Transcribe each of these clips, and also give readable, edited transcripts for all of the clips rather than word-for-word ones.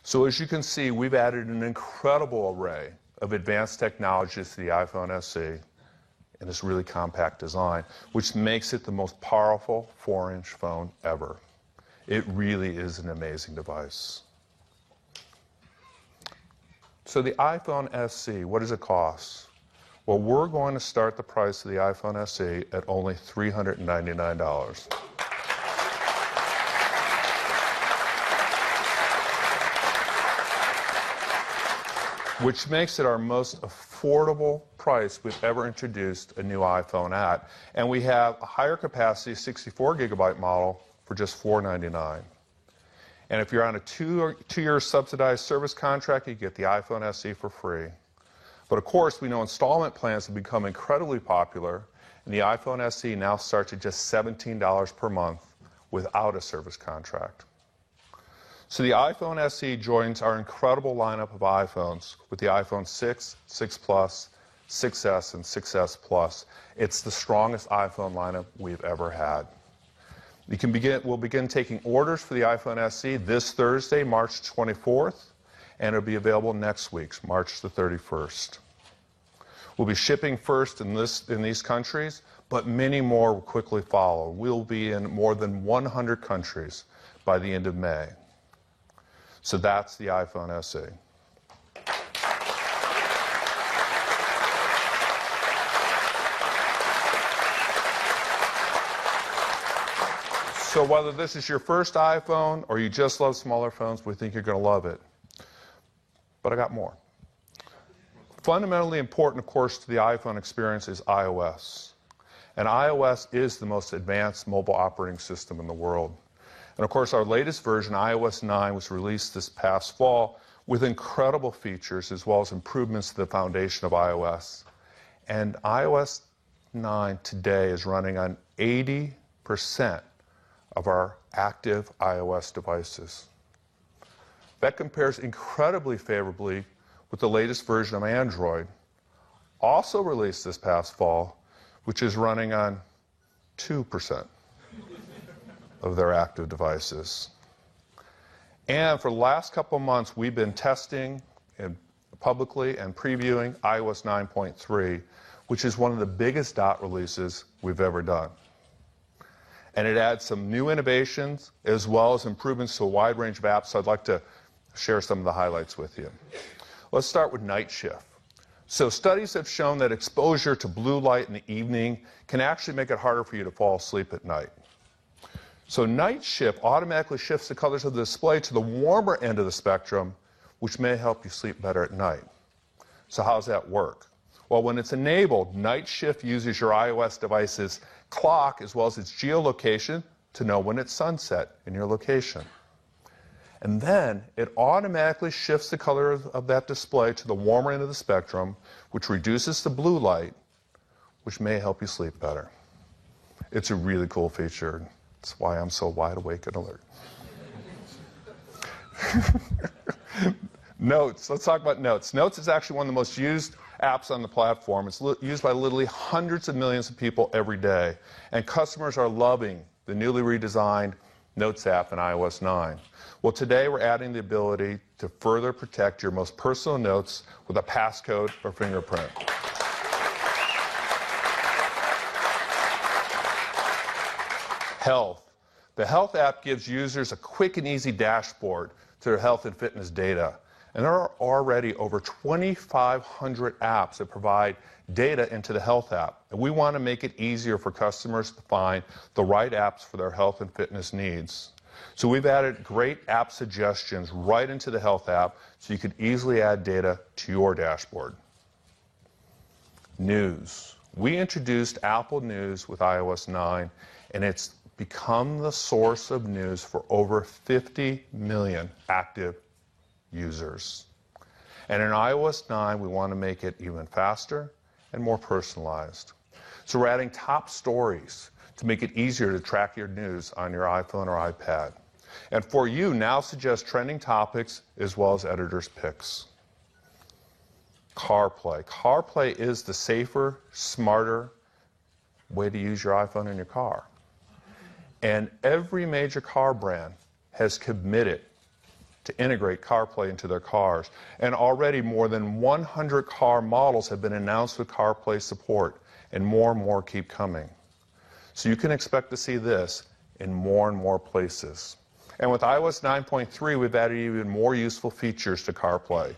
So as you can see, we've added an incredible array of advanced technologies to the iPhone SE in this really compact design, which makes it the most powerful 4-inch phone ever. It really is an amazing device. So the iPhone SE, what does it cost? Well, we're going to start the price of the iPhone SE at only $399. Which makes it our most affordable price we've ever introduced a new iPhone at. And we have a higher capacity 64-gigabyte model for just $499. And if you're on a two-year subsidized service contract, you get the iPhone SE for free. But of course, we know installment plans have become incredibly popular, and the iPhone SE now starts at just $17 per month without a service contract. So the iPhone SE joins our incredible lineup of iPhones with the iPhone 6, 6 Plus, 6S, and 6S Plus. It's the strongest iPhone lineup we've ever had. We'll begin taking orders for the iPhone SE this Thursday, March 24th, and it'll be available next week, March the 31st. We'll be shipping first in these countries, but many more will quickly follow. We'll be in more than 100 countries by the end of May. So that's the iPhone SE. So whether this is your first iPhone or you just love smaller phones, we think you're going to love it. But I got more. Fundamentally important, of course, to the iPhone experience is iOS. And iOS is the most advanced mobile operating system in the world. And of course, our latest version, iOS 9, was released this past fall with incredible features as well as improvements to the foundation of iOS. And iOS 9 today is running on 80% of our active iOS devices. That compares incredibly favorably with the latest version of Android, also released this past fall, which is running on 2% of their active devices. And for the last couple of months, we've been testing publicly and previewing iOS 9.3, which is one of the biggest dot releases we've ever done. And it adds some new innovations as well as improvements to a wide range of apps, so I'd like to share some of the highlights with you. Let's start with night shift. So studies have shown that exposure to blue light in the evening can actually make it harder for you to fall asleep at night. So night shift automatically shifts the colors of the display to the warmer end of the spectrum, which may help you sleep better at night. So how does that work? Well, when it's enabled, night shift uses your iOS device's clock as well as its geolocation to know when it's sunset in your location. And then it automatically shifts the color of that display to the warmer end of the spectrum, which reduces the blue light, which may help you sleep better. It's a really cool feature. That's why I'm so wide awake and alert. Notes. Let's talk about Notes. Notes is actually one of the most used apps on the platform. It's used by literally hundreds of millions of people every day. And customers are loving the newly redesigned Notes app in iOS 9. Well, today we're adding the ability to further protect your most personal notes with a passcode or fingerprint. Health. The Health app gives users a quick and easy dashboard to their health and fitness data. And there are already over 2,500 apps that provide data into the Health app. And we want to make it easier for customers to find the right apps for their health and fitness needs. So we've added great app suggestions right into the Health app so you could easily add data to your dashboard. News. We introduced Apple News with iOS 9, and it's become the source of news for over 50 million active users. And in iOS 9, we want to make it even faster and more personalized. So we're adding top stories to make it easier to track your news on your iPhone or iPad. And for you, now suggest trending topics as well as editors' picks. CarPlay. CarPlay is the safer, smarter way to use your iPhone in your car. And every major car brand has committed to integrate CarPlay into their cars. And already more than 100 car models have been announced with CarPlay support, and more keep coming. So you can expect to see this in more and more places. And with iOS 9.3, we've added even more useful features to CarPlay.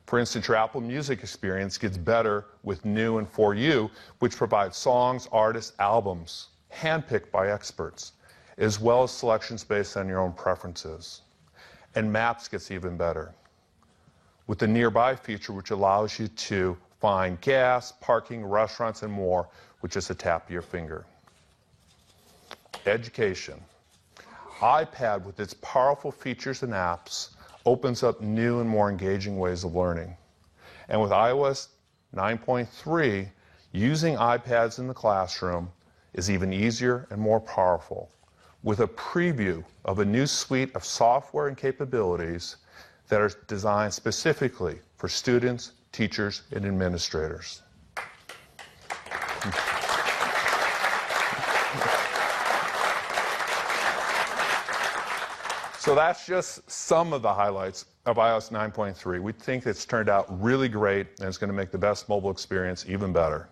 For instance, your Apple Music experience gets better with New and For You, which provides songs, artists, albums, handpicked by experts, as well as selections based on your own preferences. And Maps gets even better with the Nearby feature, which allows you to find gas, parking, restaurants, and more with just a tap of your finger. Education. iPad, with its powerful features and apps, opens up new and more engaging ways of learning. And with iOS 9.3, using iPads in the classroom is even easier and more powerful, with a preview of a new suite of software and capabilities that are designed specifically for students, teachers, and administrators. So that's just some of the highlights of iOS 9.3. We think it's turned out really great, and it's going to make the best mobile experience even better.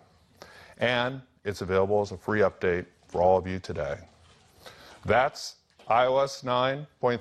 And it's available as a free update for all of you today. That's iOS 9.3.